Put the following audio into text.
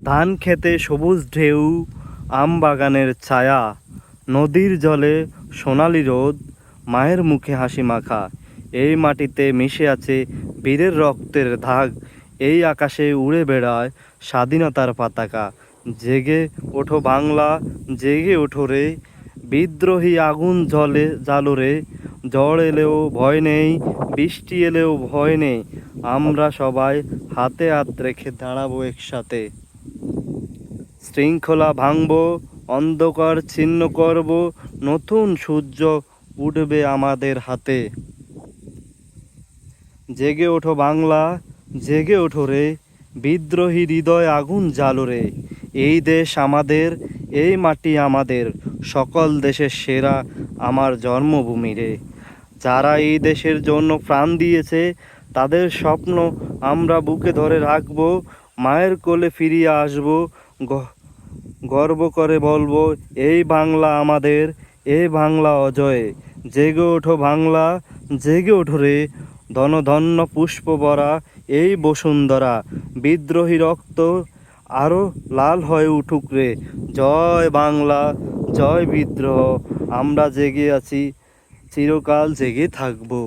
ধান খেতে সবুজ ঢেউ, আম বাগানের ছায়া, নদীর জলে সোনালি রোদ, মায়ের মুখে হাসি মাখা। এই মাটিতে মিশে আছে বীরের রক্তের দাগ, এই আকাশে উড়ে বেড়ায় স্বাধীনতার পতাকা। জেগে ওঠো বাংলা, জেগে ওঠো রে, বিদ্রোহী আগুন জ্বালো রে। ঝড় এলেও ভয় নেই, বৃষ্টি এলেও ভয় নেই, আমরা সবাই হাতে হাত রেখে দাঁড়াবো একসাথে। শৃঙ্খলা ভাঙব, অন্ধকার ছিন্ন করব, নতুন সূর্য উঠবে আমাদের হাতে। জেগে ওঠো বাংলা, জেগে ওঠো রে, বিদ্রোহী হৃদয় আগুন জ্বালো রে। এই দেশ আমাদের, এই মাটি আমাদের, সকল দেশের সেরা আমার জন্মভূমি রে। যারা এই দেশের জন্য প্রাণ দিয়েছে, তাদের স্বপ্ন আমরা বুকে ধরে রাখবো, মায়ের কোলে ফিরিয়ে আসবো, গর্ব করে বলবো এই বাংলা আমাদের, এই বাংলা অজয়। জেগে ওঠো বাংলা, জেগে ওঠো রে, ধনধন্য পুষ্প ভরা এই বসুন্ধরা। বিদ্রোহী রক্ত আরো লাল হয়ে উঠুক রে। জয় বাংলা, জয় বিদ্রোহ। আমরা জেগে আছি, চিরকাল জেগে থাকবো।